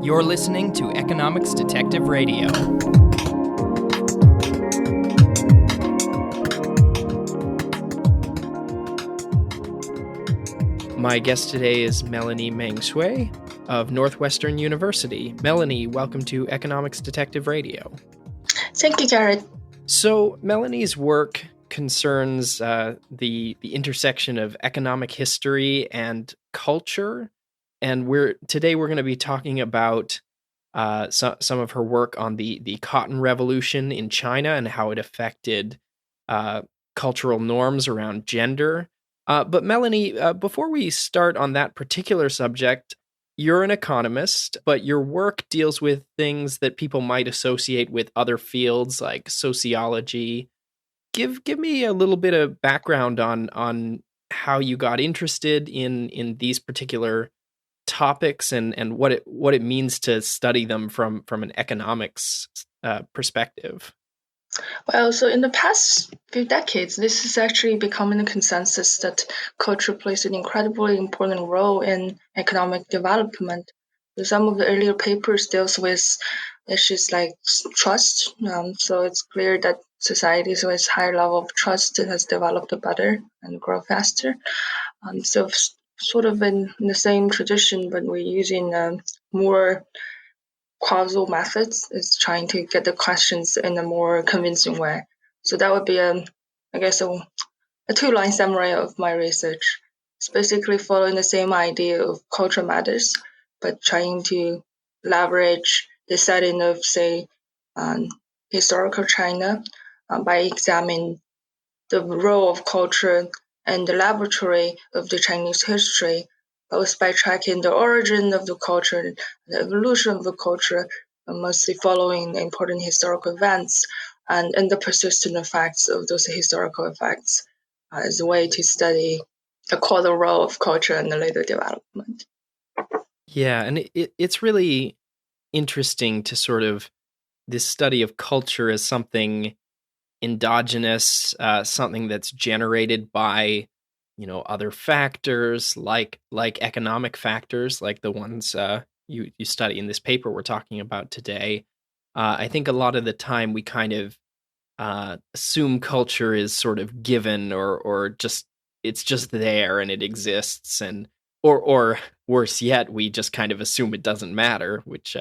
You're listening to Economics Detective Radio. My guest today is Melanie Meng Xue of Northwestern University. Melanie, welcome to Economics Detective Radio. Thank you, Jared. So, Melanie's work concerns the intersection of economic history and culture, and today we're going to be talking about some of her work on the Cotton Revolution in China and how it affected cultural norms around gender. But Melanie, before we start on that particular subject, you're an economist, but your work deals with things that people might associate with other fields like sociology. Give me a little bit of background on how you got interested in these particular topics and what it means to study them from an economics perspective. Well, so in the past few decades, this is actually becoming a consensus that culture plays an incredibly important role in economic development. So some of the earlier papers deals with issues like trust. So it's clear that societies with higher level of trust has developed better and grow faster. So sort of in the same tradition, but we're using more causal methods is trying to get the questions in a more convincing way. So that would be, a two-line summary of my research. It's basically following the same idea of culture matters, but trying to leverage the setting of, say, historical China by examining the role of culture and the laboratory of the Chinese history, both by tracking the origin of the culture, the evolution of the culture, mostly following important historical events, and the persistent effects of those historical effects as a way to study the causal role of culture in the later development. Yeah, and it's really interesting to sort of this study of culture as something endogenous, something that's generated by other factors like economic factors, like the ones you study in this paper we're talking about today. I think a lot of the time we kind of assume culture is sort of given or just it's just there and it exists, and or worse yet, we just kind of assume it doesn't matter, which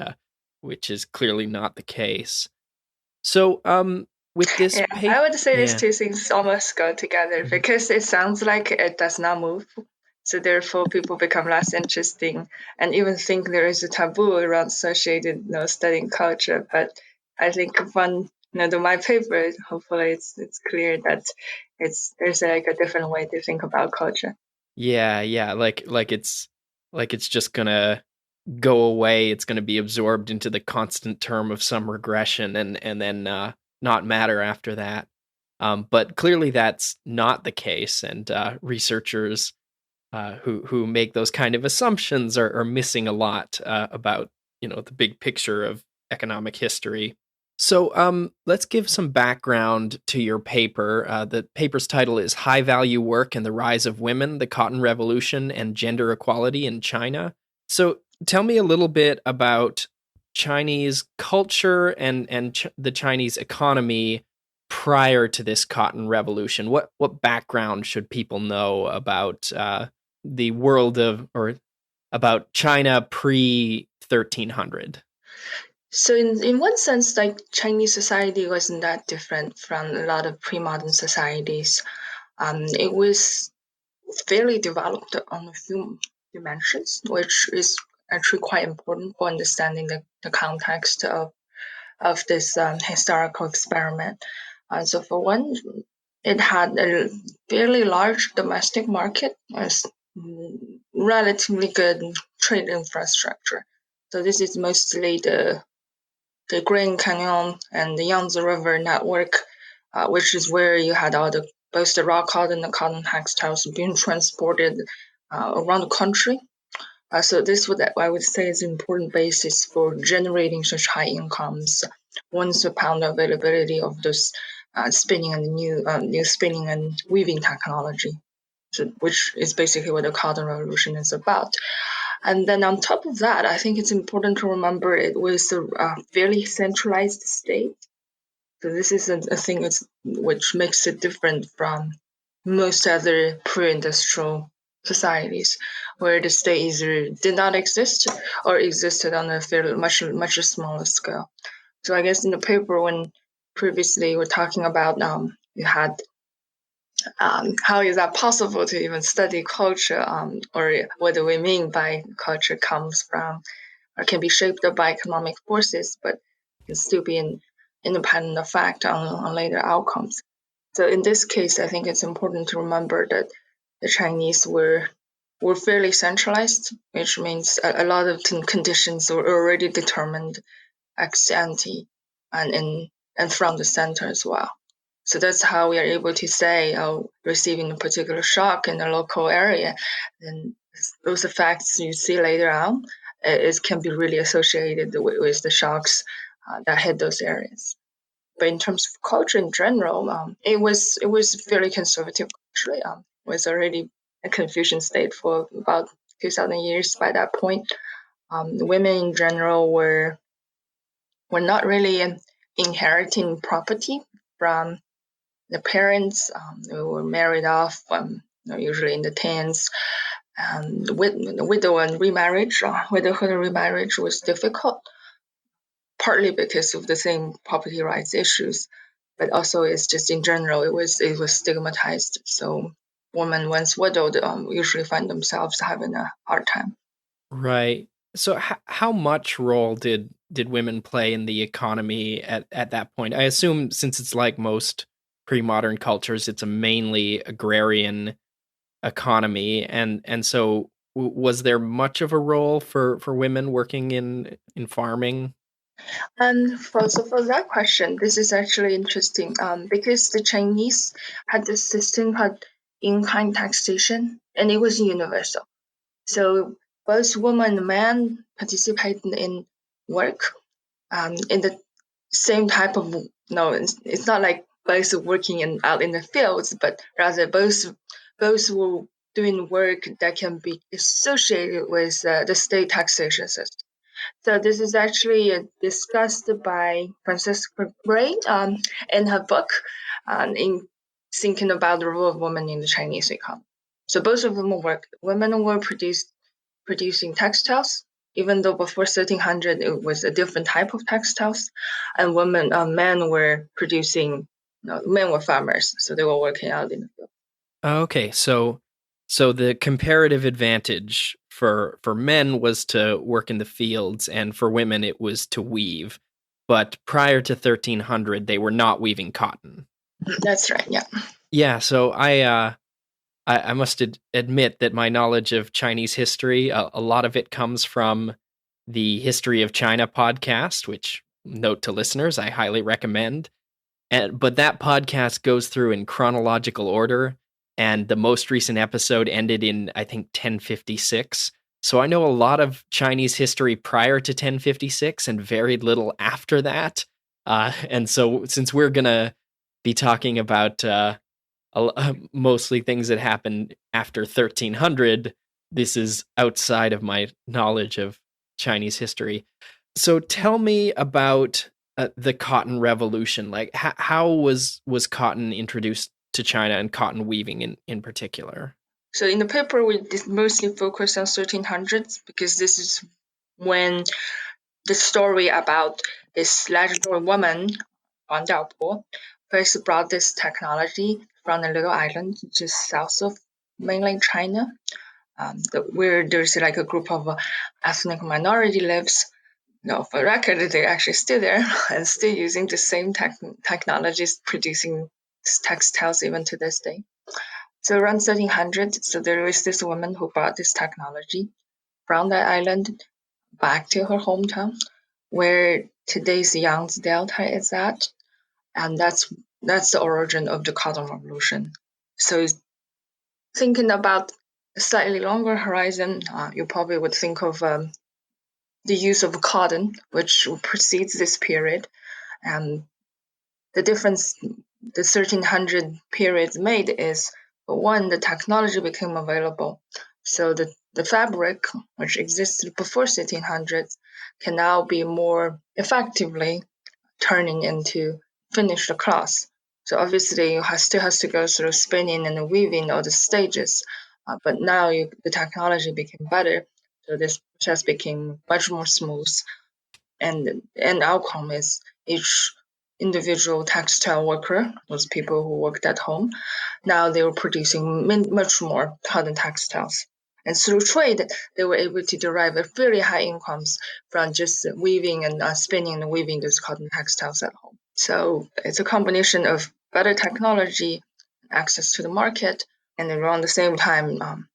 is clearly not the case. So with this I would say these yeah. two things almost go together because it sounds like it does not move. So therefore, people become less interesting and even think there is a taboo around associated, studying culture. But I think from my paper, hopefully it's clear that there's like a different way to think about culture. Yeah, like it's just gonna go away. It's gonna be absorbed into the constant term of some regression and then not matter after that. But clearly that's not the case, and researchers who make those kind of assumptions are missing a lot about the big picture of economic history. So let's give some background to your paper. The paper's title is High Value Work and the Rise of Women, the Cotton Revolution and Gender Equality in China. So tell me a little bit about Chinese culture and the Chinese economy prior to this Cotton Revolution. What background should people know about the world or about China pre-1300? So in one sense, like Chinese society wasn't that different from a lot of pre-modern societies. It was fairly developed on a few dimensions, which is actually quite important for understanding the context of this historical experiment. So for one, it had a fairly large domestic market as relatively good trade infrastructure. So this is mostly the Grand Canyon and the Yangtze River network, which is where you had both the raw cotton and the cotton textiles being transported around the country. So this I would say is an important basis for generating such high incomes once upon the availability of those spinning and new spinning and weaving technology, which is basically what the cotton revolution is about. And then on top of that, I think it's important to remember it was a fairly centralized state. So this is a thing which makes it different from most other pre-industrial societies, where the state either did not exist or existed on a fairly much smaller scale. So I guess in the paper when previously we're talking about you had how is that possible to even study culture, or what do we mean by culture comes from or can be shaped by economic forces, but can still be an independent effect on later outcomes. So in this case, I think it's important to remember that the Chinese were fairly centralized, which means a lot of conditions were already determined ex ante and from the center as well. So that's how we are able to say, receiving a particular shock in a local area, then those effects you see later on, it can be really associated with the shocks that hit those areas. But in terms of culture in general, it was fairly conservative. Actually, it was already a Confucian state for about 2,000 years by that point. Women in general were not really inheriting property from the parents. They were married off, usually in the teens. And widow and remarriage, widowhood and remarriage was difficult, partly because of the same property rights issues, but also it's just in general it was stigmatized. So women once widowed usually find themselves having a hard time. Right. So how much role did women play in the economy at that point? I assume since it's like most pre-modern cultures, it's a mainly agrarian economy, and so was there much of a role for women working in farming? And for that question, this is actually interesting because the Chinese had this system called in-kind taxation, and it was universal. So both women and men participated in work in the same type of, no, it's not like both working out in the fields, but rather both were doing work that can be associated with the state taxation system. So this is actually discussed by Francisca Gray in her book in thinking about the role of women in the Chinese economy. So both of them worked. Women were producing textiles, even though before 1300 it was a different type of textiles, and men were producing. No, men were farmers, so they were working out in the field. Okay, so the comparative advantage for men was to work in the fields, and for women it was to weave. But prior to 1300, they were not weaving cotton. That's right. Yeah. Yeah, so I must admit that my knowledge of Chinese history, a lot of it comes from the History of China podcast, which, note to listeners, I highly recommend. But that podcast goes through in chronological order, and the most recent episode ended in, I think, 1056. So I know a lot of Chinese history prior to 1056 and very little after that. And so since we're going to be talking about mostly things that happened after 1300, this is outside of my knowledge of Chinese history. So tell me about the cotton revolution. Like how was cotton introduced to China, and cotton weaving in particular? So in the paper, we mostly focus on 1300s because this is when the story about this legendary woman, Wang Jiaopo, first brought this technology from a little island just south of mainland China, where there's like a group of ethnic minority lives. No, for record, they're actually still there and still using the same technologies producing textiles even to this day. So around 1300, so there was this woman who brought this technology from that island back to her hometown, where today's Yangtze Delta is at, and that's the origin of the cotton revolution. So thinking about a slightly longer horizon, you probably would think of the use of cotton, which precedes this period, and the difference the 1300 period made is, one, the technology became available, so the the fabric, which existed before 1600s, can now be more effectively turning into finished cloth. So obviously, you still has to go through spinning and weaving all the stages, but now the technology became better, so this process became much more smooth. And outcome is each individual textile worker, those people who worked at home, now they were producing much more cotton textiles. And through trade, they were able to derive a very high incomes from just weaving and spinning and weaving those cotton textiles at home. So it's a combination of better technology, access to the market, and then around the same time,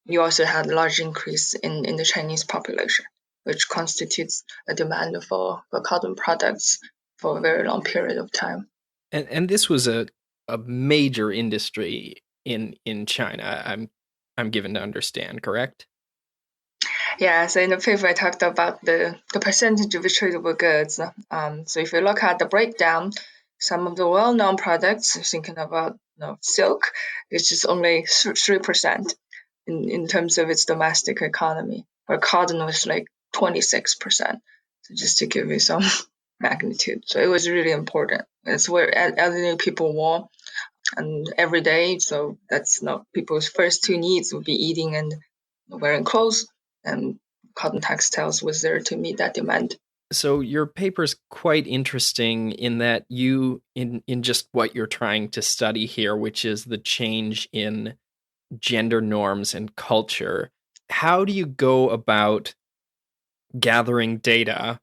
you also had a large increase in the Chinese population, which constitutes a demand for cotton products for a very long period of time. And this was a major industry in China. I'm given to understand, correct? Yeah, so in the paper I talked about the percentage of tradable goods. So if you look at the breakdown, some of the well-known products, thinking about silk, it's just only 3% in terms of its domestic economy, where cotton was like 26%. So just to give you some magnitude. So it was really important. It's where elderly people wore and every day. So that's people's first two needs would be eating and wearing clothes, and cotton textiles was there to meet that demand. So your paper's quite interesting in that you in just what you're trying to study here, which is the change in gender norms and culture. How do you go about gathering data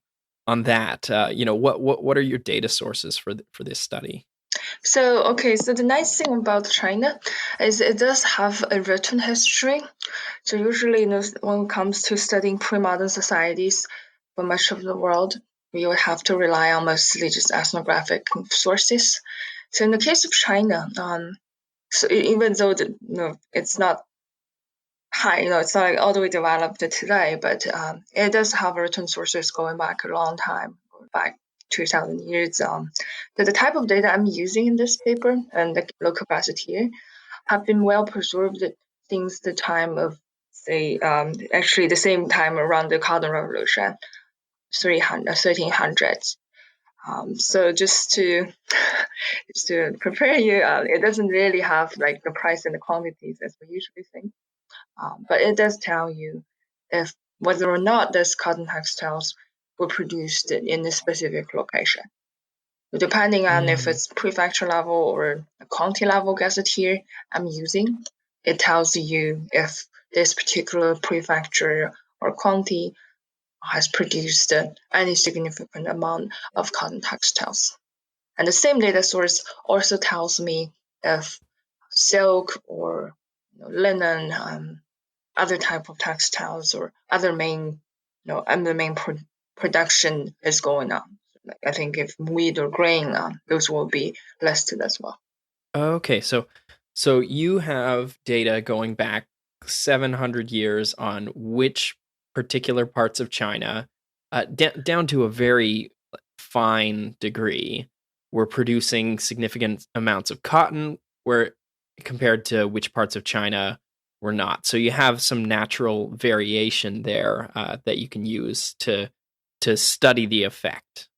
on that? What are your data sources for this study? So the nice thing about China is it does have a written history. So usually, when it comes to studying pre-modern societies for much of the world, we would have to rely on mostly just ethnographic sources. So in the case of China, so even though it's not high, it's not like all the way developed today, but it does have written sources going back a long time, going back 2,000 years. The type of data I'm using in this paper and the local gazetteer have been well preserved since the time of, say, actually the same time around the Cotton Revolution, 1300s. So just to prepare you, it doesn't really have like the price and the quantities as we usually think, but it does tell you if whether or not these cotton textiles were produced in a specific location. Depending on if it's prefecture level or a county level gazetteer I'm using, it tells you if this particular prefecture or county has produced any significant amount of cotton textiles. And the same data source also tells me if silk or linen, other type of textiles or other main, and the main production is going on. I think if wheat or grain, those will be listed as well. Okay, so you have data going back 700 years on which particular parts of China, down to a very fine degree, were producing significant amounts of cotton, where compared to which parts of China were not. So you have some natural variation there that you can use to study the effect.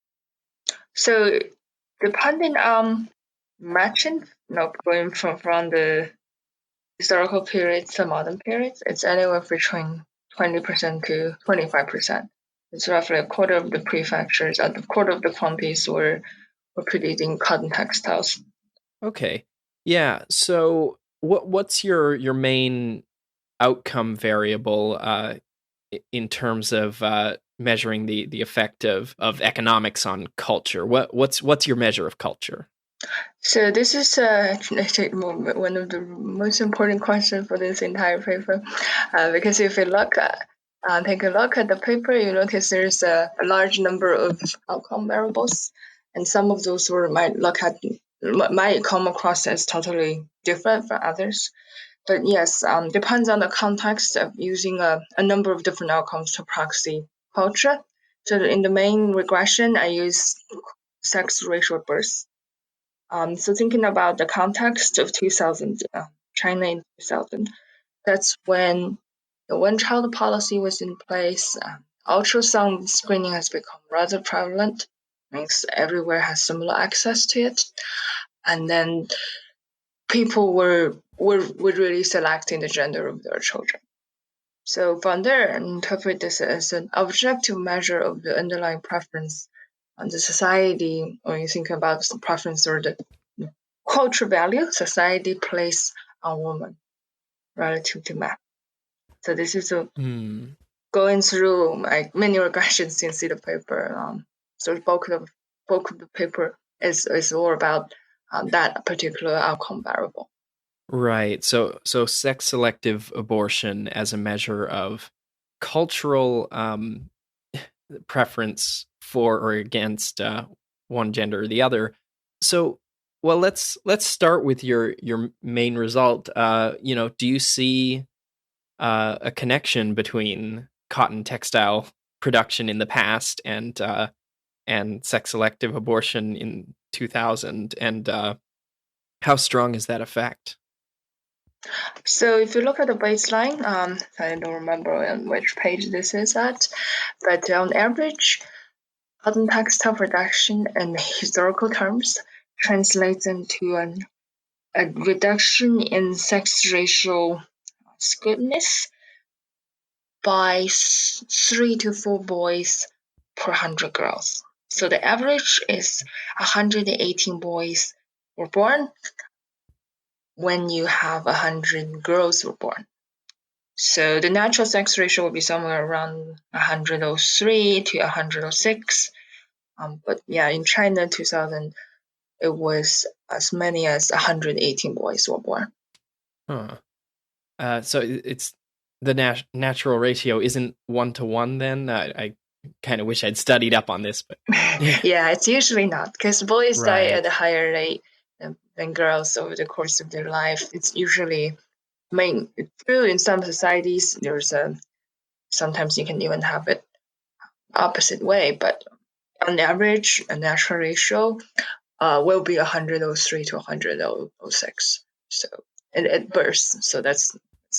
So depending on matching, going from the historical periods to modern periods, it's anywhere between 20% to 25%. It's roughly a quarter of the prefectures and a quarter of the counties were producing cotton textiles. Okay. Yeah. So what's your main outcome variable in terms of measuring the effect of economics on culture? What's your measure of culture? So this is actually one of the most important questions for this entire paper, because if you take a look at the paper, you notice there's a large number of outcome variables, and some of those might come across as totally different from others. But yes, depends on the context of using a number of different outcomes to proxy culture. So in the main regression, I use sex ratio births. So thinking about the context of 2000, China in 2000, that's when the one-child policy was in place. Ultrasound screening has become rather prevalent. Means everywhere has similar access to it. And then people were really selecting the gender of their children. So from there, interpret this as an objective measure of the underlying preference on the society, or you think about the preference or the cultural value society place on women relative to men. So this is going through like many regressions in the paper. So the bulk of the paper is all about that particular outcome variable. Right. So sex selective abortion as a measure of cultural preference for or against one gender or the other. So, well, let's start with your main result. Do you see a connection between cotton textile production in the past and sex selective abortion in 2000, and how strong is that effect? So if you look at the baseline, I don't remember on which page this is at, but on average, cotton textile production in historical terms translates into a reduction in sex ratio skewness by 3 to 4 boys per 100 girls. So the average is 118 boys were born when you have 100 girls were born. So the natural sex ratio will be somewhere around 103 to 106. But yeah, in China, 2000, it was as many as 118 boys were born. Huh. So it's the natural ratio isn't 1-to-1 then? I kind of wish I'd studied up on this, but yeah, it's usually not, because boys die right. at a higher rate than girls over the course of their life. It's usually, true in some societies, there's sometimes you can even have it opposite way, but on average, a natural ratio will be 103 to 106. So it bursts. So that's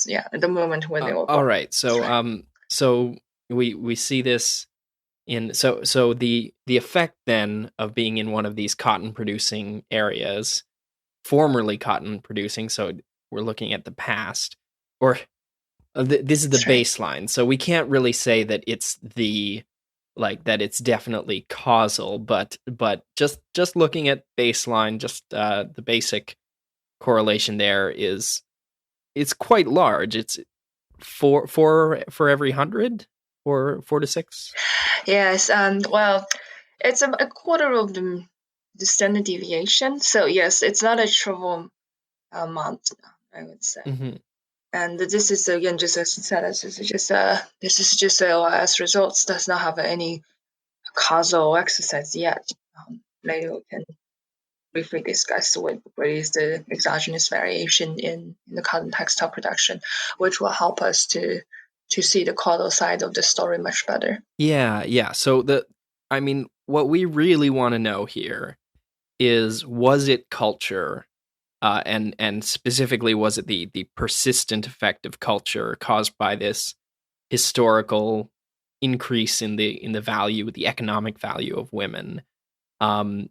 at the moment when they were born. All right. So so we see this in so the effect then of being in one of these cotton producing areas, formerly cotton producing, so we're looking at the past, or this is the baseline. So we can't really say that it's that it's definitely causal, but just looking at baseline, just the basic correlation there is it's quite large. It's four for every 100, or 4 to 6. Yes. Well, it's a quarter of the standard deviation. So yes, it's not a trivial amount, I would say. Mm-hmm. And this is again just as said, this is just as results, does not have any causal exercise yet. Later we can briefly discuss what is the exogenous variation in the cotton textile production, which will help us to see the causal side of the story much better. Yeah. So what we really want to know here is, was it culture? And specifically, was it the persistent effect of culture caused by this historical increase in the value, the economic value of women? And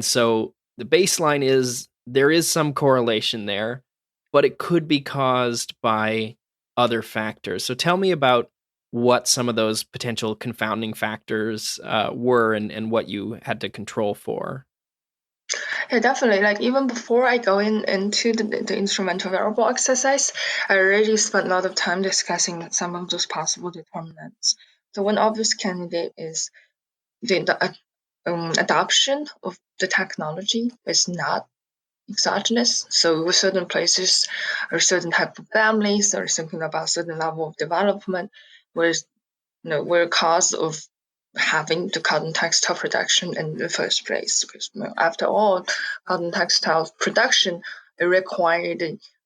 so the baseline is there is some correlation there, but it could be caused by other factors. So tell me about what some of those potential confounding factors were, and what you had to control for. Yeah, definitely. Like even before I go into the instrumental variable exercise, I already spent a lot of time discussing some of those possible determinants. So one obvious candidate is the adoption of the technology is not exogenous. So with certain places or certain type of families or something about certain level of development, where cause of having the cotton textile production in the first place. Because after all, cotton textile production, it required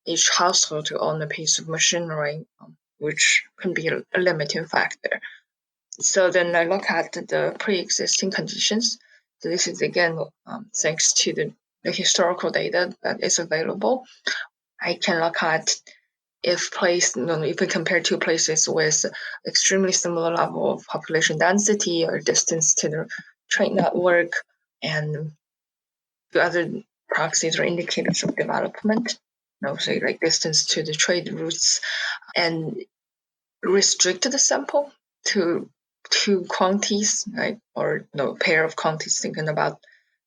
each household to own a piece of machinery, which can be a limiting factor. So then I look at the pre-existing conditions. So this is again thanks to the historical data that is available. I can look at if placed, if we compare two places with extremely similar level of population density or distance to the trade network and the other proxies or indicators of development, say like distance to the trade routes, and restrict the sample to two quantities, right? Or pair of quantities, thinking about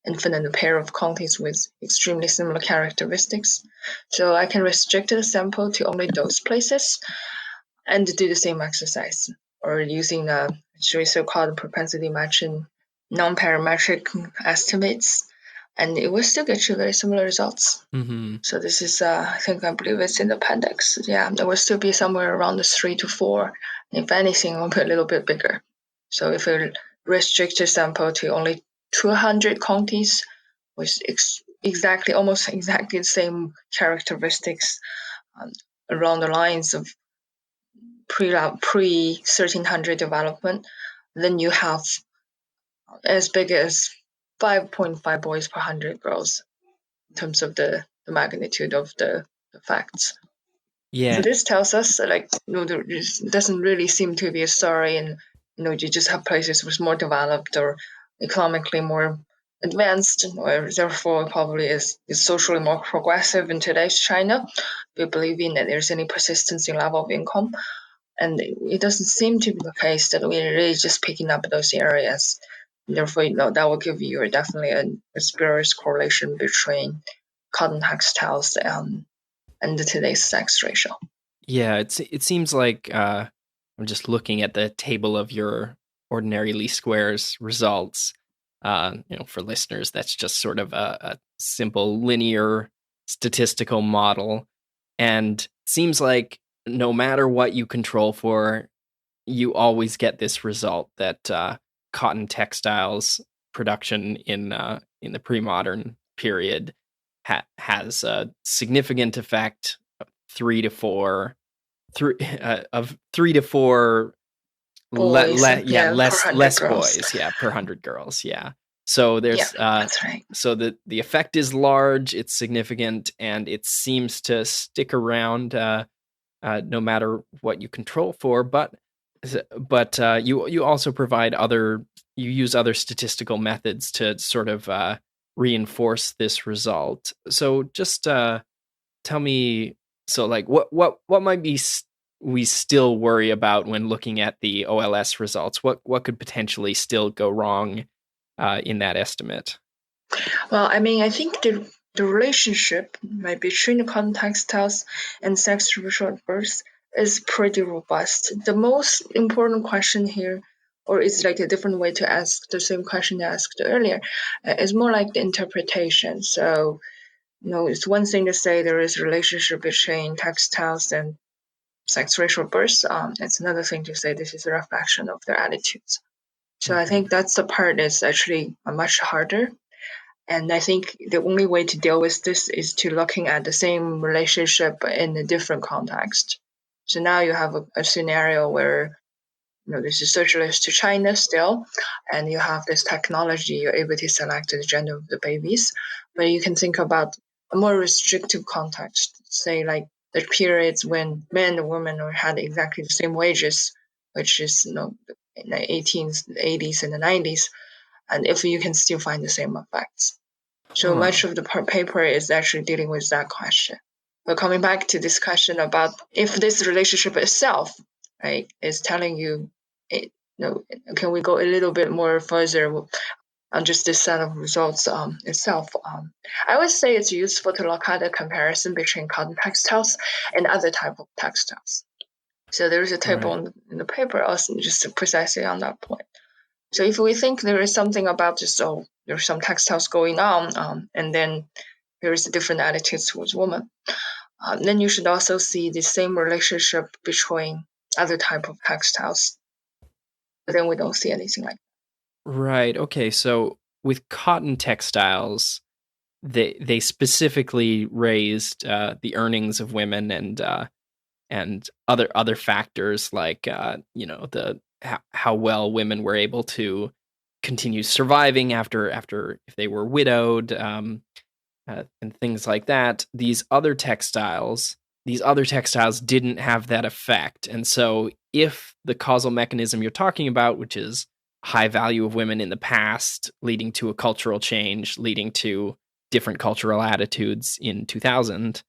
infinite pair of quantities with extremely similar characteristics. So I can restrict the sample to only those places and do the same exercise, or using so-called propensity matching non-parametric estimates, and it will still get you very similar results. Mm-hmm. So this is, I believe it's in the appendix. Yeah, it will still be somewhere around the 3 to 4. If anything, it will be a little bit bigger. So if we restrict the sample to only 200 counties with almost exactly the same characteristics along the lines of pre-1300 development, then you have as big as 5.5 boys per 100 girls in terms of the magnitude of the facts. Yeah. So this tells us that there doesn't really seem to be a story, and you just have places with more developed or economically more advanced, or therefore probably is socially more progressive in today's China. We believe in that there's any persistency level of income. And it doesn't seem to be the case that we're really just picking up those areas. Therefore, that will give you definitely a spurious correlation between cotton textiles and today's sex ratio. Yeah, it seems like I'm just looking at the table of your ordinary least squares results. For listeners, that's just sort of a simple linear statistical model, and seems like no matter what you control for, you always get this result that cotton textiles production in the pre-modern period has a significant effect, 3 to 4 Boys, per less 100 girls. boys, per 100 girls, so there's That's right. so the effect is large, it's significant, and it seems to stick around no matter what you control for, but you also provide you use other statistical methods to sort of reinforce this result. So just tell me, so like what might be we still worry about when looking at the OLS results? What could potentially still go wrong in that estimate? Well, I think the relationship between the cotton textiles and sex ratio at birth is pretty robust. The most important question here, or is like a different way to ask the same question I asked earlier, is more like the interpretation. So, it's one thing to say there is a relationship between textiles and sex ratio birth. It's another thing to say this is a reflection of their attitudes. So I think that's the part that's actually much harder. And I think the only way to deal with this is to looking at the same relationship in a different context. So now you have a scenario where this is socialist to China still, and you have this technology, you're able to select the gender of the babies, but you can think about a more restrictive context, say like the periods when men and women had exactly the same wages, which is in the 18s, 80s, and the 90s, and if you can still find the same effects. So much of the paper is actually dealing with that question. But coming back to this question about if this relationship itself, right, is telling you, can we go a little bit more further on just this set of results itself? I would say it's useful to look at a comparison between cotton textiles and other type of textiles. So there's a table in the paper also just precisely on that point. So if we think there is something about this, there's some textiles going on, and then there is a different attitude towards women, then you should also see the same relationship between other type of textiles. But then we don't see anything like that. Right. Okay. So with cotton textiles, they specifically raised the earnings of women and other factors like the how well women were able to continue surviving after if they were widowed, and things like that. These other textiles these other textiles didn't have that effect. And so if the causal mechanism you're talking about, which is high value of women in the past, leading to a cultural change, leading to different cultural attitudes in 2000,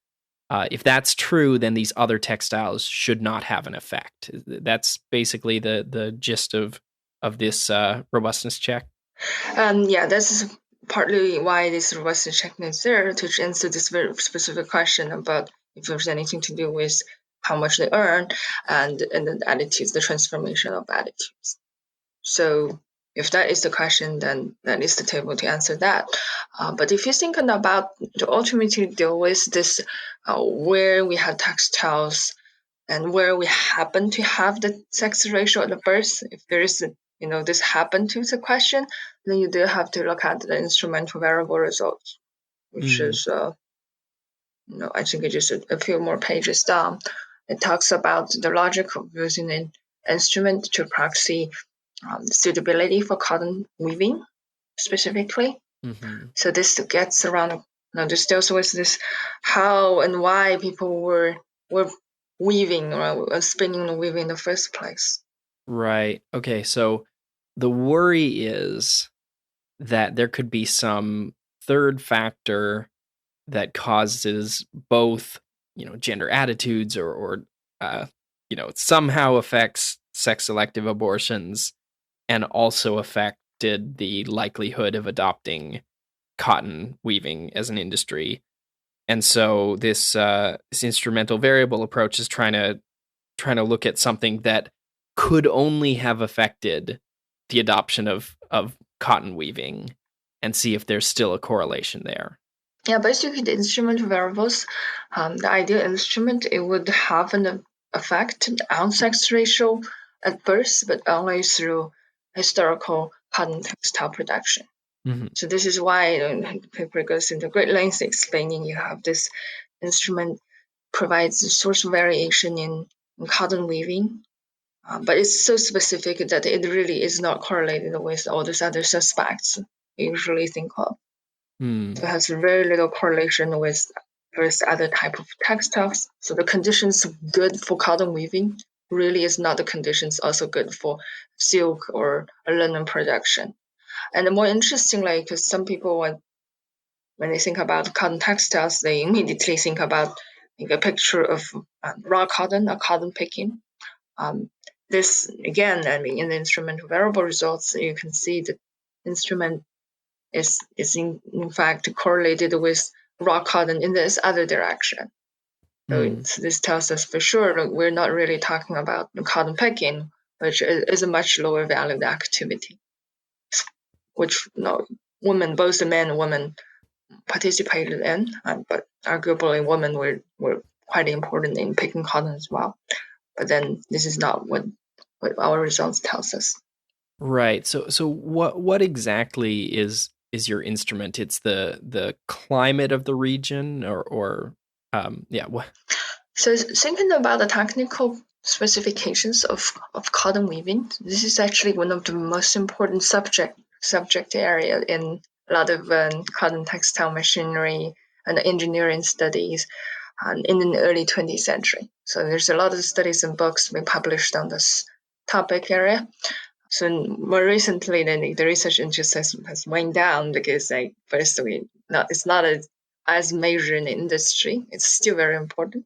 if that's true, then these other textiles should not have an effect. That's basically the gist of this robustness check. Yeah, that's partly why this robustness check is there, to answer this very specific question about if there's anything to do with how much they earn and the attitudes, the transformation of attitudes. So if that is the question, then that is the table to answer that. But if you're thinking about to ultimately deal with this, where we have textiles and where we happen to have the sex ratio at the birth, if there is this happen to the question, then you do have to look at the instrumental variable results, which is I think it's just a few more pages down. It talks about the logic of using an instrument to proxy suitability for cotton weaving specifically. So this gets around, this deals with this how and why people were weaving or spinning and weaving in the first place. Right. Okay. So the worry is that there could be some third factor that causes both, gender attitudes or somehow affects sex selective abortions and also affected the likelihood of adopting cotton weaving as an industry. And so this instrumental variable approach is trying to look at something that could only have affected the adoption of cotton weaving and see if there's still a correlation there. Yeah, basically the instrument variables, the ideal instrument, it would have an effect on sex ratio at birth, but only through historical cotton textile production. So this is why the paper goes into great lengths explaining you have this instrument provides a source of variation in cotton weaving, but it's so specific that it really is not correlated with all these other suspects you usually think of. So it has very little correlation with other type of textiles. So the conditions good for cotton weaving really is not the conditions also good for silk or linen production. And more interestingly, because some people, when they think about cotton textiles, they immediately think about a picture of raw cotton or cotton picking. This, again, in the instrumental variable results, you can see the instrument is in fact correlated with raw cotton in this other direction. So this tells us for sure that we're not really talking about cotton picking, which is a much lower valued activity, which women, both the men and women, participated in, but arguably women were quite important in picking cotton as well. But then this is not what our results tells us. Right. So what exactly is your instrument? It's the climate of the region or what? So thinking about the technical specifications of cotton weaving, this is actually one of the most important subject area in a lot of cotton textile machinery and engineering studies in the early 20th century. So there's a lot of studies and books being published on this topic area. So more recently, then the research interest has waned down because it's not as major in the industry. It's still very important,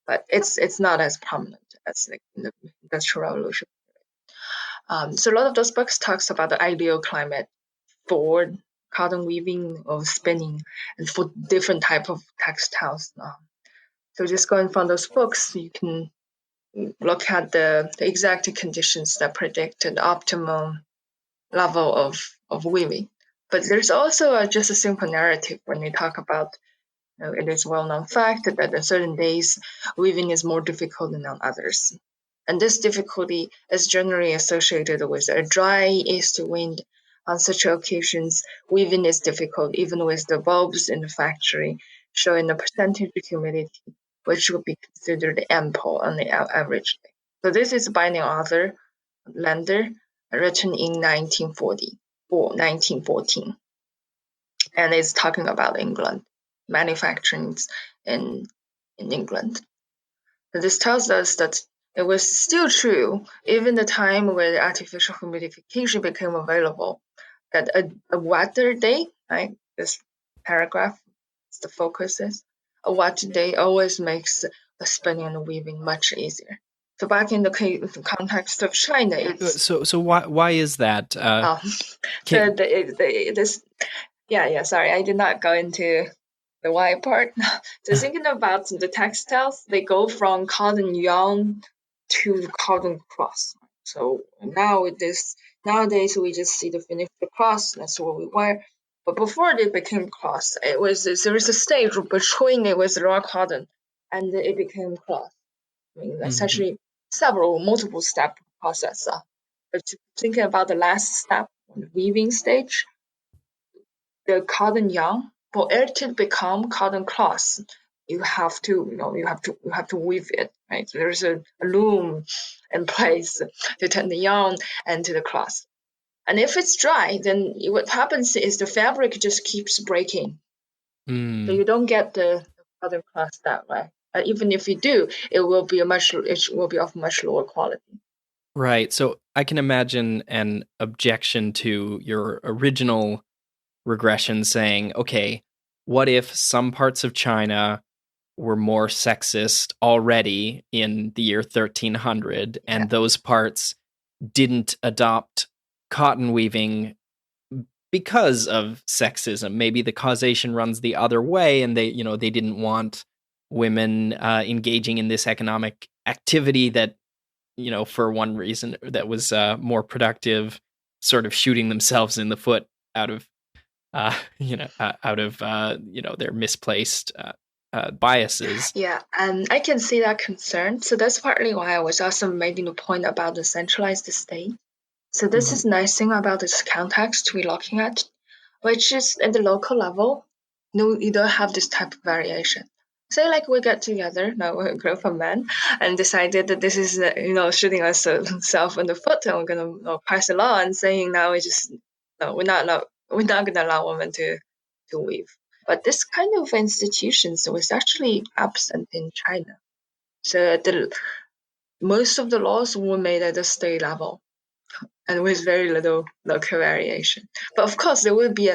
but it's not as prominent as in the Industrial Revolution. So a lot of those books talks about the ideal climate for cotton weaving or spinning and for different type of textiles. So just going from those books, you can look at the exact conditions that predict an optimum level of weaving. But there's also just a simple narrative when we talk about, it is well-known fact that on certain days, weaving is more difficult than on others. And this difficulty is generally associated with a dry east wind. On such occasions, weaving is difficult even with the bulbs in the factory showing a percentage of humidity, which would be considered ample on the average day. So this is by an author, Lander, written in 1940 or 1914. And it's talking about England, manufacturing in in England. So this tells us that it was still true, even the time where artificial humidification became available, that a wetter day, right? This paragraph, the focus is, a wetter day always makes the spinning and the weaving much easier. So back in the context of China, it's So why is that? um, Can, sorry, I did not go into the why part. So thinking about the textiles, they go from cotton yarn to cotton cloth. So nowadays we just see the finished cloth. That's what we wear. But before they became cloth, there was a stage between it was raw cotton and it became cloth. I mean, that's Mhm. actually multiple step process. But thinking about the last step, the weaving stage, the cotton yarn, for it to become cotton cloth, you have to weave it, right? So there's a loom in place to turn the yarn into the cloth. And if it's dry, then what happens is the fabric just keeps breaking. So you don't get the cotton cloth that way. Even if you do, it will be of much lower quality. Right. So I can imagine an objection to your original regression saying, okay, what if some parts of China were more sexist already in the year 1300 and those parts didn't adopt cotton weaving because of sexism? Maybe the causation runs the other way and they didn't want women engaging in this economic activity that for one reason that was more productive, sort of shooting themselves in the foot out of their misplaced biases. Yeah, and I can see that concern. So that's partly why I was also making the point about the centralized state. So this is nice thing about this context we're looking at, which is at the local level, no, you don't have this type of variation. Say like we get together, now a group of men, and decided that this is shooting ourselves in the foot, and we're gonna pass a law and saying now we just no, we're not gonna allow women to weave. But this kind of institutions was actually absent in China. So most of the laws were made at the state level and with very little local variation. But of course, there will be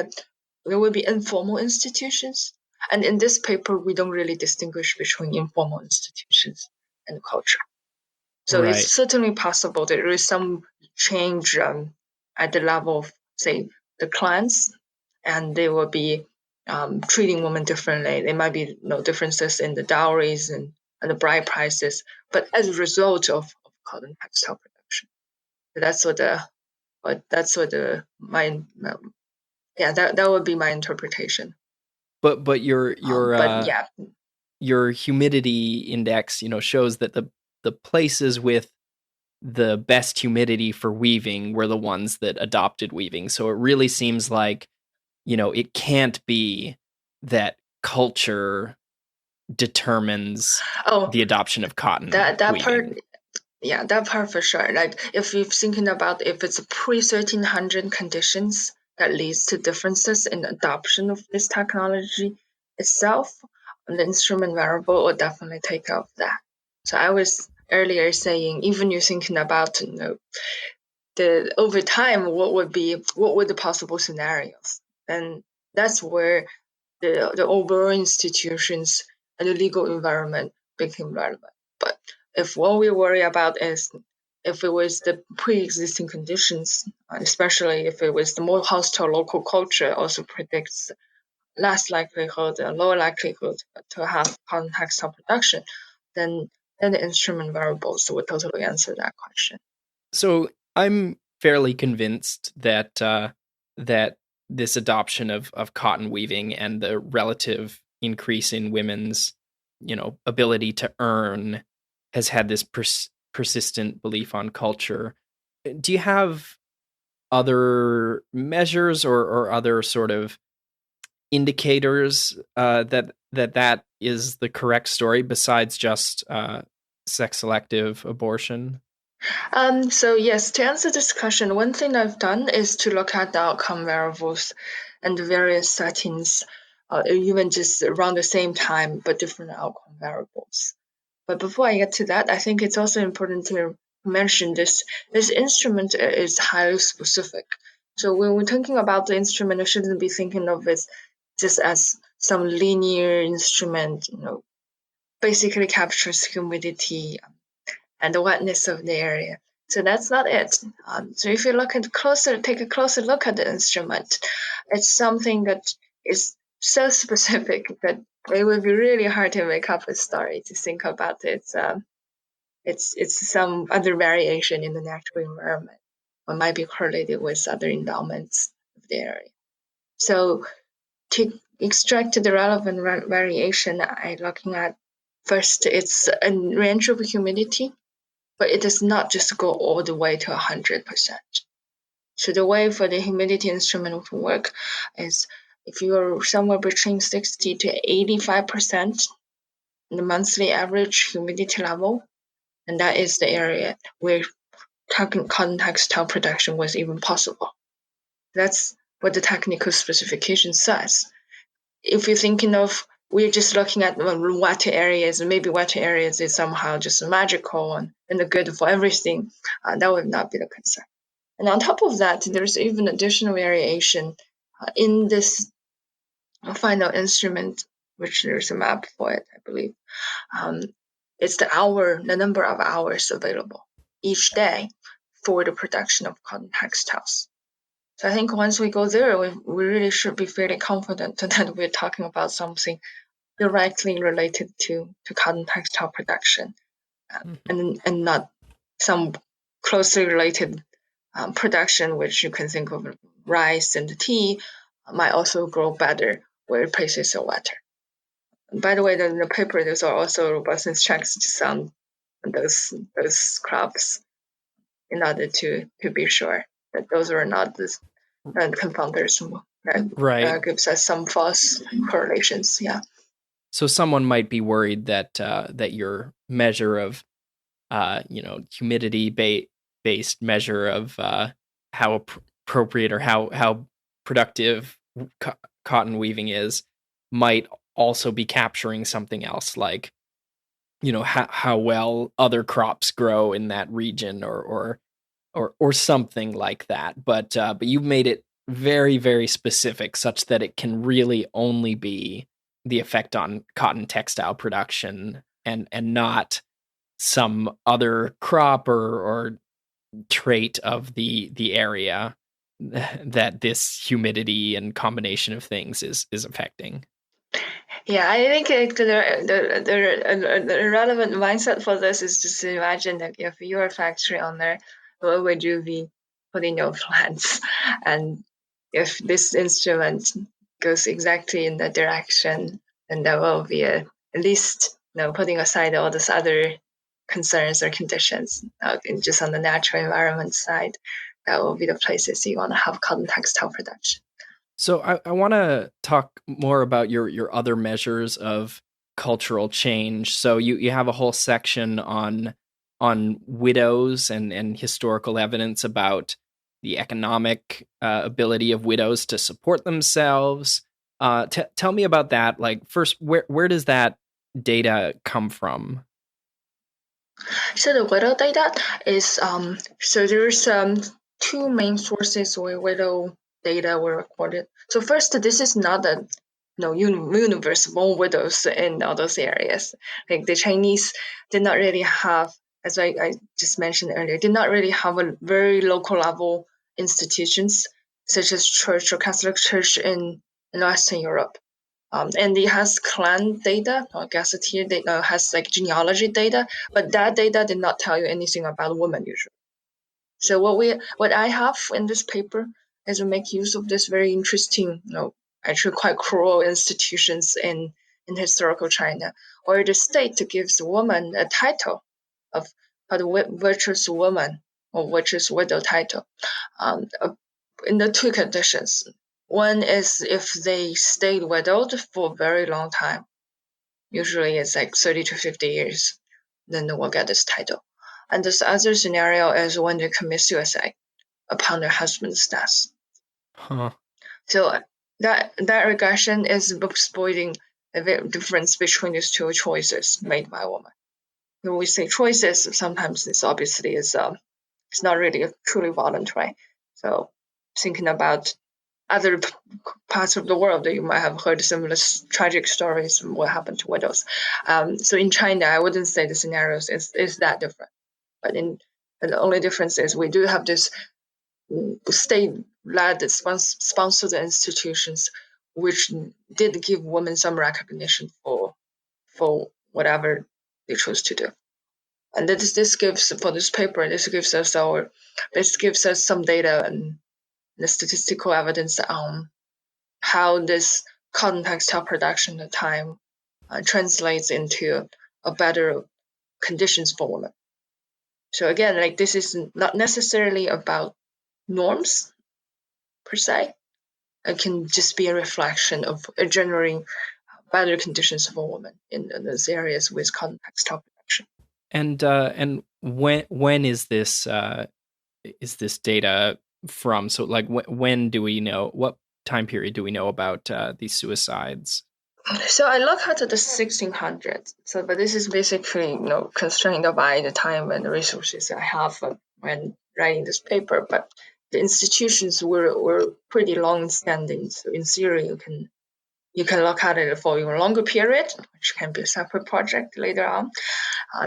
informal institutions, and in this paper, we don't really distinguish between informal institutions and culture. So it's Right. certainly possible there is some change at the level of, say, the clans, and they will be treating women differently. There might be no differences in the dowries and the bride prices, but as a result of cotton textile production. So that would be my interpretation. But But yeah, your humidity index, shows that the places with the best humidity for weaving were the ones that adopted weaving. So it really seems like, it can't be that culture determines oh, the adoption of cotton that part, weaving. yeah, that part for sure. Like if you're thinking about if it's pre 1300 conditions that leads to differences in adoption of this technology itself, the instrument variable will definitely take care of that. So I was earlier saying, even you're thinking about the over time, what were the possible scenarios, and that's where the overall institutions and the legal environment became relevant. But if what we worry about is if it was the pre-existing conditions, especially if it was the more hostile local culture, also predicts less likelihood and lower likelihood to have cotton textile production, then the instrument variables would totally answer that question. So I'm fairly convinced that this adoption of cotton weaving and the relative increase in women's ability to earn has had this persistent belief on culture. Do you have other measures or other sort of indicators that is the correct story besides just sex selective abortion? So yes, to answer this question, one thing I've done is to look at the outcome variables and the various settings even just around the same time, but different outcome variables. But before I get to that, I think it's also important to mention this instrument is highly specific. So when we're thinking about the instrument, we shouldn't be thinking of it just as some linear instrument, basically captures humidity and the wetness of the area. So that's not it. So if you take a closer look at the instrument, it's something that is so specific that it would be really hard to make up a story to think about it's some other variation in the natural environment, or might be correlated with other endowments of the area. So to extract the relevant variation, I'm looking at first it's a range of humidity, but it does not just go all the way to 100%. So the way for the humidity instrument to work is if you're somewhere between 60 to 85% the monthly average humidity level, and that is the area where cotton textile production was even possible. That's what the technical specification says. If you're thinking of we're just looking at wetter areas, and maybe wetter areas is somehow just magical and good for everything, that would not be the concern. And on top of that, there's even additional variation in this final instrument, which there's a map for it, I believe. It's the number of hours available each day for the production of cotton textiles. So I think once we go there, we really should be fairly confident that we're talking about something directly related to cotton textile production, and not some closely related production, which you can think of rice and tea, might also grow better where places are wetter. And by the way, in the paper, there's also robustness checks just on those crops in order to be sure that those are not the confounders that gives us some false correlations. Yeah. So someone might be worried that that your measure of humidity based measure of how appropriate or how productive cotton weaving is might also be capturing something else, like how well other crops grow in that region, or something like that. But you've made it very, very specific, such that it can really only be the effect on cotton textile production, and not some other crop or trait of the area that this humidity and combination of things is affecting. Yeah, I think the relevant mindset for this is just to imagine that if you're a factory owner, where would you be putting your plants? And if this instrument goes exactly in that direction, then there will be at least putting aside all those other concerns or conditions, just on the natural environment side, that will be the places you want to have cotton textile production. So I want to talk more about your other measures of cultural change. So you have a whole section on widows and historical evidence about the economic ability of widows to support themselves. Tell me about that. Like, first, where does that data come from? So the widow data is so there's two main sources where widow data were recorded. So first, this is not a universal widows in all those areas. Like the Chinese did not really have, as I just mentioned earlier, did not really have a very local level institutions such as church or Catholic Church in Western Europe. And it has clan data or gazetteer data, has like genealogy data, but that data did not tell you anything about women usually. So what I have in this paper is to make use of this very interesting, actually quite cruel institutions in historical China, where the state gives the woman a title of the virtuous woman or virtuous widow title, in the two conditions. One is if they stayed widowed for a very long time, usually it's like 30 to 50 years, then they will get this title. And this other scenario is when they commit suicide upon their husband's death. Huh. So that regression is exploiting the difference between these two choices made by a woman. When we say choices, sometimes this obviously is it's not really truly voluntary. So thinking about other parts of the world, you might have heard similar tragic stories of what happened to widows. So in China, I wouldn't say the scenarios is that different. But the only difference is we do have this state-led sponsored institutions which did give women some recognition for whatever they chose to do. And this gives for this paper, this gives us some data and the statistical evidence on how this cotton textile production at the time translates into a better conditions for women. So again, like this is not necessarily about norms per se. It can just be a reflection of generating better conditions for women in those areas with cotton textile production. And when is this data from? So like when do we know, what time period do we know about these suicides? So I look at the 1600s. So, but this is basically constrained by the time and the resources I have when writing this paper. But the institutions were pretty long standing. So in theory, you can look at it for even longer period, which can be a separate project later on.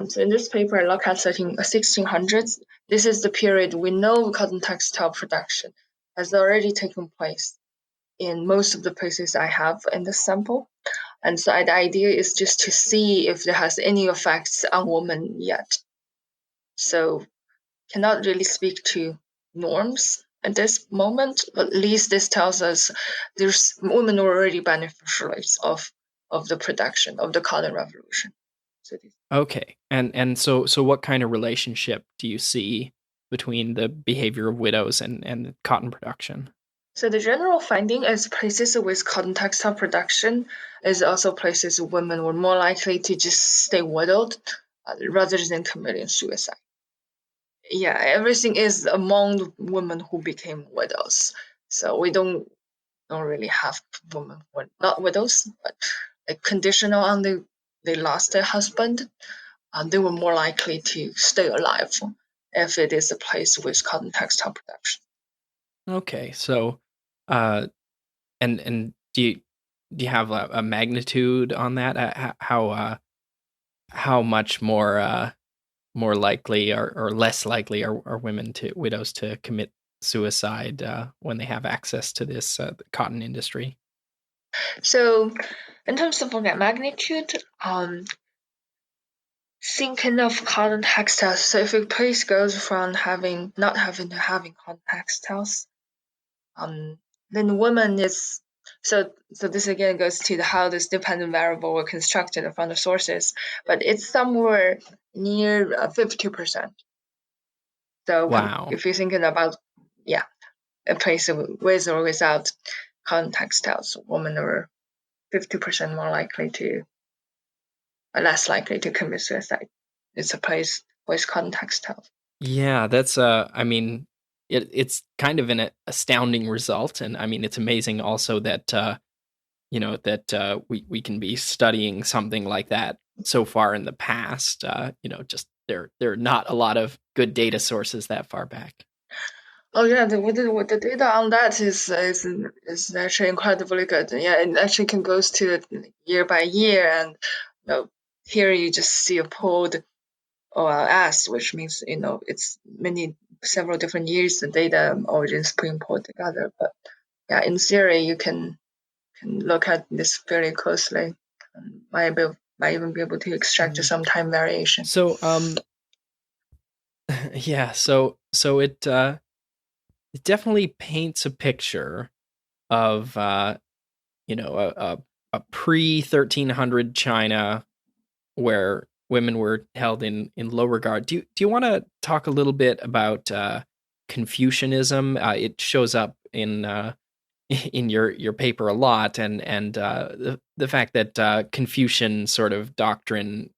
So in this paper, I look at 1600s. This is the period we know cotton textile production has already taken place in most of the places I have in the sample. And so the idea is just to see if there has any effects on women yet. So cannot really speak to norms at this moment, but at least this tells us there's women were already beneficiaries of the production of the cotton revolution. Okay. And so what kind of relationship do you see between the behavior of widows and cotton production? So the general finding is places with cotton textile production is also places women were more likely to just stay widowed rather than committing suicide. Yeah, everything is among women who became widows. So we don't really have women who are not widows, but like conditional on they lost their husband, they were more likely to stay alive if it is a place with cotton textile production. Okay. So and do you have a magnitude on that? How much more likely or less likely are widows to commit suicide when they have access to this cotton industry? So, in terms of magnitude, thinking of cotton textiles, so if a place goes from not having to having cotton textiles, then women is so this again goes to how this dependent variable were constructed from the sources, but it's somewhere near 50%. So Wow. if you're thinking about a place with or without cotton textiles, women are 50% more likely to less likely to commit suicide. It's a place with cotton textiles. Yeah, that's I mean it's kind of an astounding result, and I mean it's amazing also that we can be studying something like that so far in the past. Just there are not a lot of good data sources that far back. Oh yeah, the data on that is actually incredibly good. Yeah, it actually can goes to year by year, and here you just see a polled OLS, which means it's several different years the data origins pre-import together. But yeah, in theory you can look at this very closely, and might even be able to extract some time variation. So yeah, so it definitely paints a picture of a pre 1300 China where women were held in low regard. Do you want to talk a little bit about Confucianism? It shows up in your paper a lot, and the fact that Confucian sort of doctrine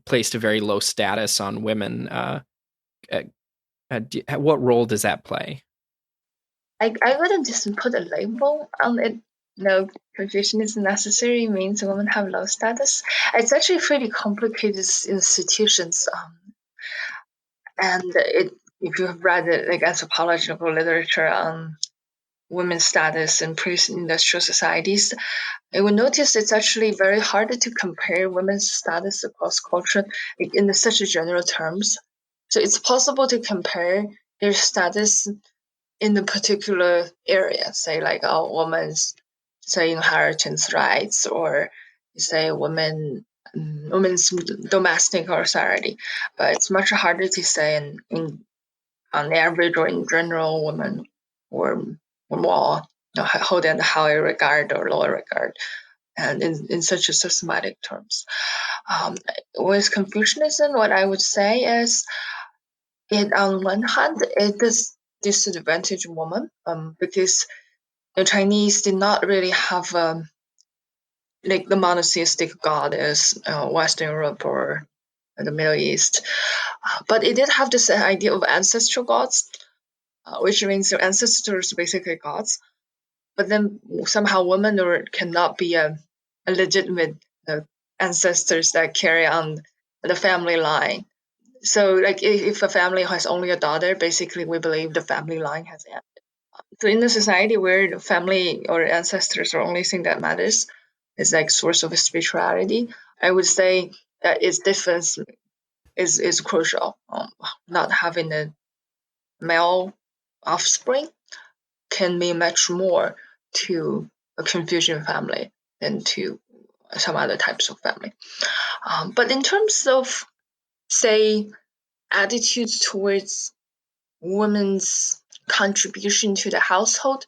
placed a very low status on women. What role does that play? I wouldn't just put a label on it no, Confucianism necessarily means women have low status. It's actually pretty complicated institutions, and if you have read like anthropological literature on women's status in pre-industrial societies, you will notice it's actually very hard to compare women's status across culture in such general terms. So it's possible to compare their status in a particular area, say like a woman's, say, inheritance rights, or say women's domestic authority. But it's much harder to say in on average or in general women or more hold in higher regard or lower regard, and in such a systematic terms. With Confucianism, what I would say is, on one hand, it does disadvantage women, because the Chinese did not really have like the monotheistic god as Western Europe or the Middle East, but it did have this idea of ancestral gods, which means your ancestors basically gods. But then somehow women cannot be a legitimate ancestors that carry on the family line. So, like, if a family has only a daughter, basically we believe the family line has ended. So, in a society where the family or ancestors are only thing that matters, is like source of spirituality, I would say that its difference is crucial. Not having a male offspring can mean much more to a Confucian family than to some other types of family. But in terms of, say, attitudes towards women's contribution to the household,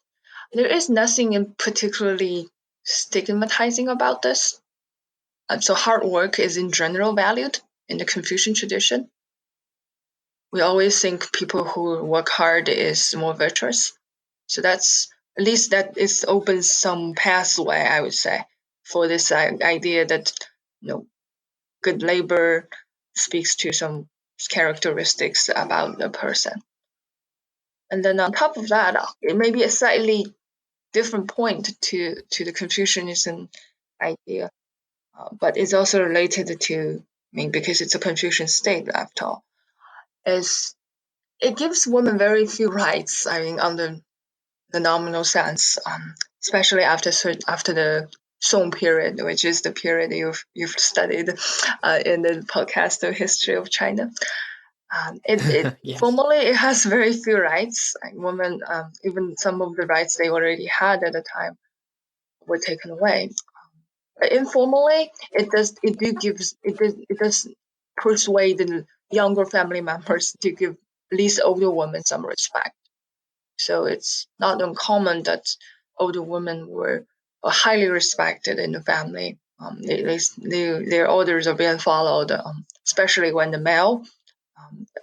there is nothing particularly stigmatizing about this. So hard work is in general valued in the Confucian tradition. We always think people who work hard is more virtuous. So that's, at least that is opens some pathway, I would say, for this idea that good labor speaks to some characteristics about the person. And then on top of that, it may be a slightly different point to the Confucianism idea, but it's also related to, because it's a Confucian state after all, is it gives women very few rights. Under the nominal sense, especially after the Song period, which is the period you've studied in the podcast of history of China. It Yes. Formally it has very few rights. Women, even some of the rights they already had at the time, were taken away. But informally, it does persuade the younger family members to give at least older women some respect. So it's not uncommon that older women were highly respected in the family. Their orders are being followed, especially when the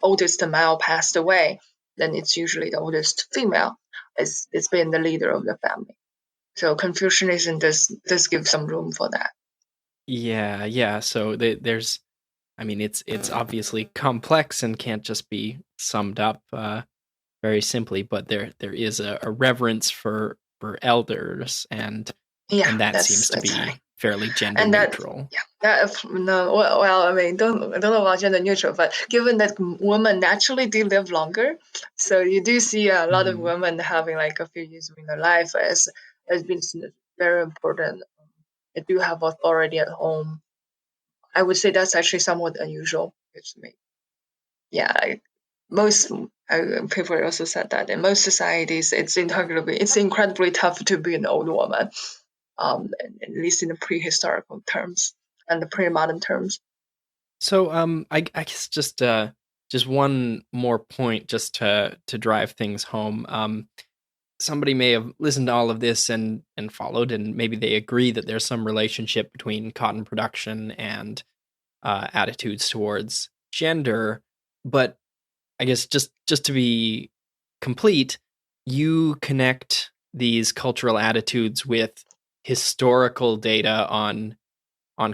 oldest male passed away. Then it's usually the oldest female is being the leader of the family. So Confucianism does give some room for that. Yeah. So there's, it's obviously complex and can't just be summed up very simply, but there is a reverence for elders, and Yeah, that seems to that's be right. fairly gender And that, neutral. yeah, that no, well, don't know about gender neutral, but given that women naturally do live longer, so you do see a lot of Mhm. women having like a few years in their life has been very important. They do have authority at home. I would say that's actually somewhat unusual. Yeah, most people also said that in most societies, it's incredibly tough to be an old woman, at least in the prehistorical terms and the pre-modern terms. So I guess just one more point just to drive things home. Somebody may have listened to all of this and followed, and maybe they agree that there's some relationship between cotton production and attitudes towards gender. But I guess just to be complete, you connect these cultural attitudes with historical data on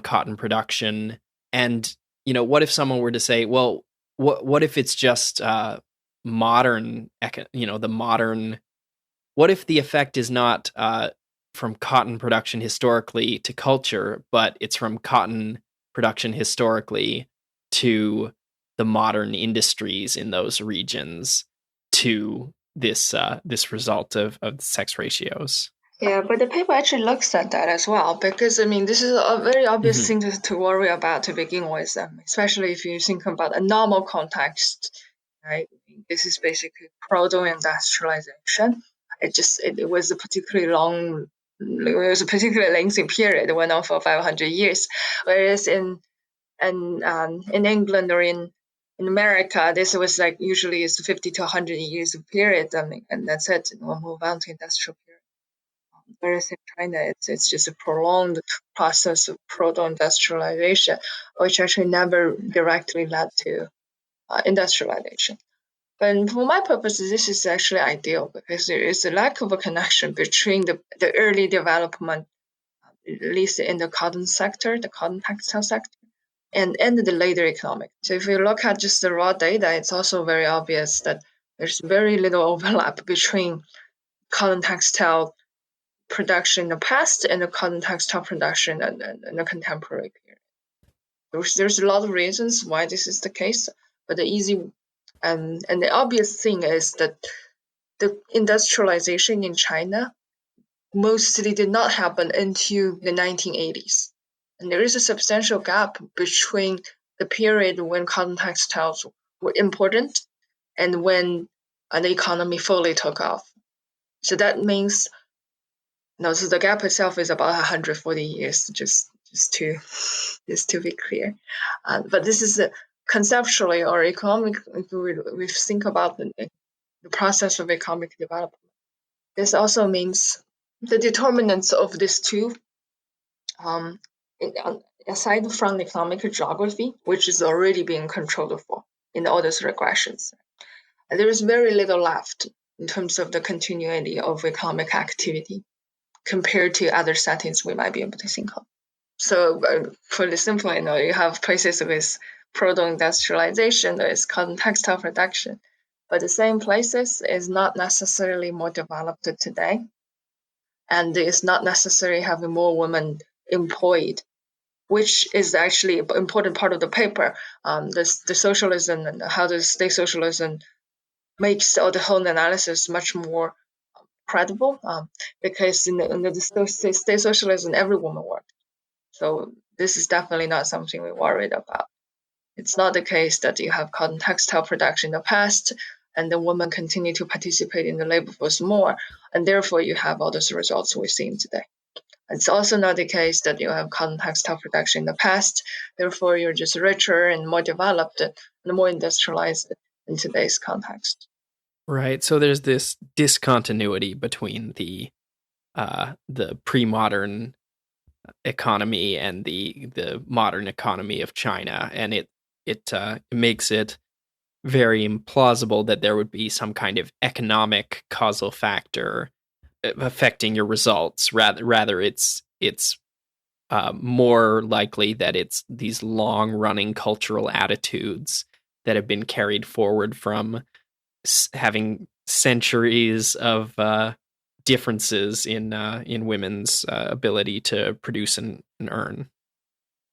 cotton production. And what if someone were to say, well, what if it's just modern, the modern, what if the effect is not from cotton production historically to culture, but it's from cotton production historically to the modern industries in those regions to this result of sex ratios. Yeah, but the paper actually looks at that as well, because I mean, this is a very obvious Mhm. thing to worry about to begin with, especially if you think about a normal context, right? This is basically proto-industrialization. It was a particularly long, it was a particularly lengthy period. It went on for 500 years, whereas in England or in America, this was like usually is 50 to 100 years of period, and that's it. We'll move on to industrial period. Whereas in China, it's just a prolonged process of proto-industrialization, which actually never directly led to industrialization. But for my purposes, this is actually ideal because there is a lack of a connection between the early development, at least in the cotton sector, the cotton textile sector, and the later economic. So if you look at just the raw data, it's also very obvious that there's very little overlap between cotton textile production in the past and the cotton textile production in the contemporary period. There's a lot of reasons why this is the case, but the easy and the obvious thing is that the industrialization in China mostly did not happen until the 1980s. And there is a substantial gap between the period when cotton textiles were important and when the economy fully took off. So that means so the gap itself is about 140 years, just to be clear. But this is conceptually or economic. If we think about the process of economic development, this also means the determinants of these two, um, aside from economic geography, which is already being controlled for in all those regressions, there is very little left in terms of the continuity of economic activity compared to other settings we might be able to think of. So for the simple, you have places with proto-industrialization, there is cotton textile production, but the same places is not necessarily more developed today, and it's not necessarily having more women employed, which is actually an important part of the paper. The socialism and how the state socialism makes all the whole analysis much more credible, because in the state socialism, every woman worked. So this is definitely not something we're worried about. It's not the case that you have cotton textile production in the past and the women continue to participate in the labor force more, and therefore you have all those results we're seeing today. It's also not the case that you have cotton textile production in the past, therefore you're just richer and more developed and more industrialized in today's context. Right. So there's this discontinuity between the pre-modern economy and the modern economy of China, and it makes it very implausible that there would be some kind of economic causal factor affecting your results. Rather, it's more likely that it's these long-running cultural attitudes that have been carried forward from having centuries of differences in women's ability to produce and earn.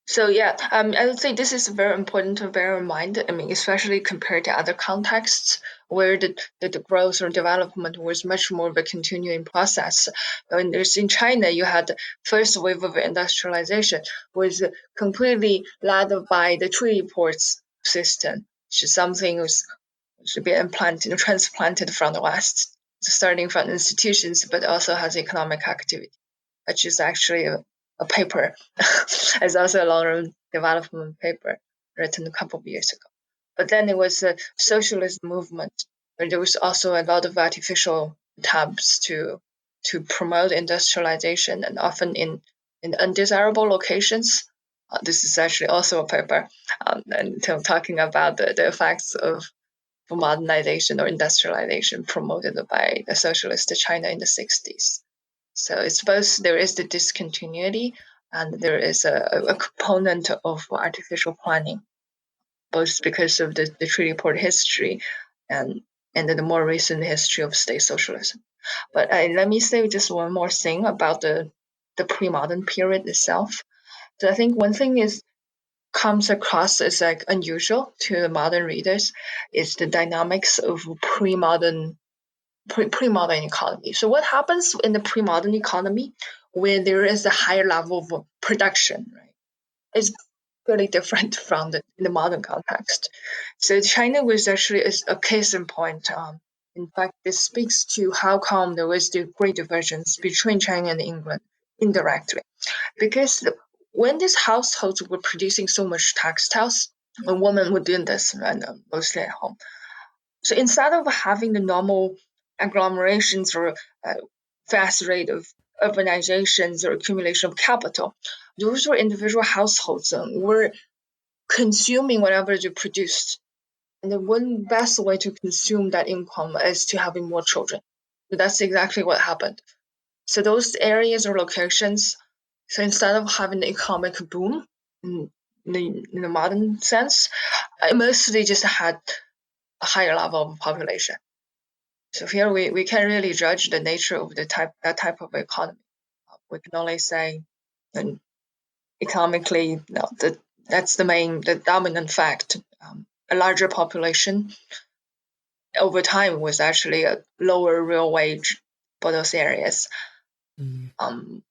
So yeah, I would say this is very important to bear in mind. I mean, especially compared to other contexts where the growth or development was much more of a continuing process. And there's in China, you had the first wave of industrialization was completely led by the treaty ports system, which is something was should be implanted, transplanted from the West, starting from institutions, but also has economic activity, which is actually a paper. It's also a long-run development paper written a couple of years ago. But then it was a socialist movement where there was also a lot of artificial attempts to promote industrialization and often in undesirable locations. This is actually also a paper and talking about the effects of modernization or industrialization promoted by the socialist China in the 60s. So it's both there is the discontinuity and there is a component of artificial planning, both because of the treaty port history and the more recent history of state socialism. But let me say just one more thing about the pre-modern period itself. So I think one thing is comes across as like unusual to the modern readers is the dynamics of pre-modern economy. So what happens in the pre-modern economy where there is a higher level of production, right? Is really different from in the modern context. So China was actually a case in point. In fact, this speaks to how come there was the great divergence between China and England indirectly. Because when these households were producing so much textiles, a woman were doing this and mostly at home. So instead of having the normal agglomerations or fast rate of urbanizations or accumulation of capital, those were individual households were consuming whatever they produced. And the one best way to consume that income is to having more children. So that's exactly what happened. So those areas or locations, so instead of having the economic boom in the modern sense, it mostly just had a higher level of population. So here we can't really judge the nature of that type of economy. We can only say, and economically, no, that's the dominant fact. A larger population over time was actually a lower real wage for those areas.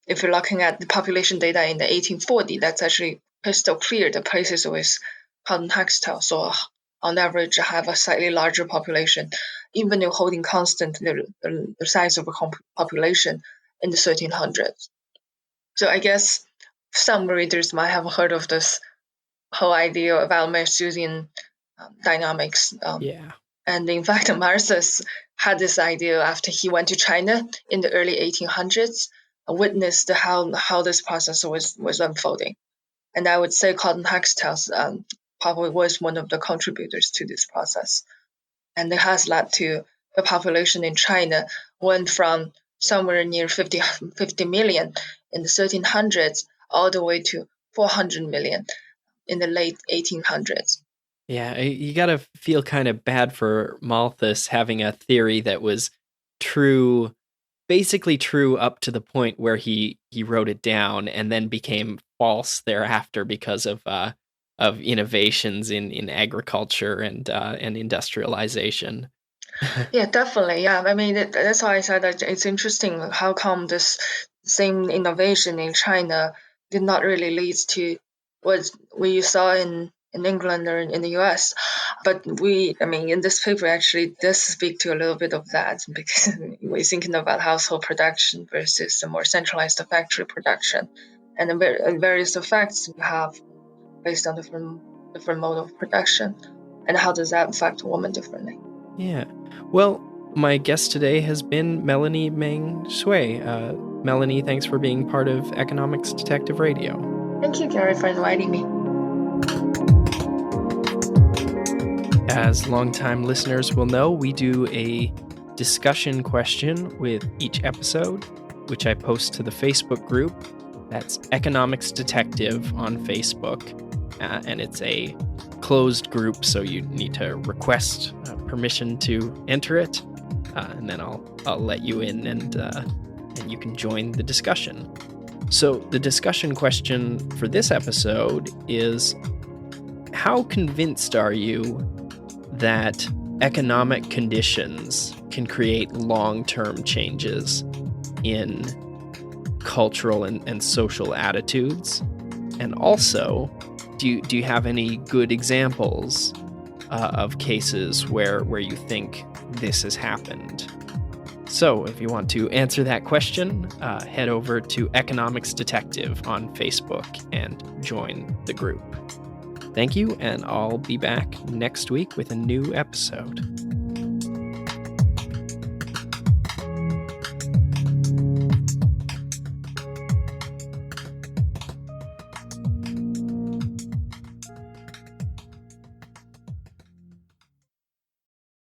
If you're looking at the population data in the 1840, that's actually crystal clear. The places with cotton textile, so on average have a slightly larger population, even though holding constant the size of a population in the 1300s. So I guess some readers might have heard of this whole idea about Malthusian dynamics. Yeah. And in fact, Malthus had this idea after he went to China in the early 1800s, witnessed how this process was unfolding. And I would say cotton textiles probably was one of the contributors to this process. And it has led to the population in China went from somewhere near 50 million in the 1300s all the way to 400 million in the late 1800s. Yeah, you gotta feel kind of bad for Malthus having a theory that was true, basically true up to the point where he wrote it down, and then became false thereafter because of innovations in agriculture and industrialization. Yeah, definitely. Yeah, I mean that's why I said that it's interesting. How come this same innovation in China did not really lead to what we saw in England or in the US? But I mean, in this paper actually does speak to a little bit of that because we're thinking about household production versus the more centralized factory production, and the various effects we have based on different mode of production, and how does that affect women differently? Yeah. Well, my guest today has been Melanie Meng Xue. Melanie, thanks for being part of Economics Detective Radio. Thank you, Gary, for inviting me. As longtime listeners will know, we do a discussion question with each episode, which I post to the Facebook group. That's Economics Detective on Facebook. And it's a closed group, so you need to request permission to enter it, and then I'll let you in, and you can join the discussion. So the discussion question for this episode is: how convinced are you that economic conditions can create long-term changes in cultural and social attitudes? And also, do you have any good examples of cases where you think this has happened? So if you want to answer that question, head over to Economics Detective on Facebook and join the group. Thank you, and I'll be back next week with a new episode.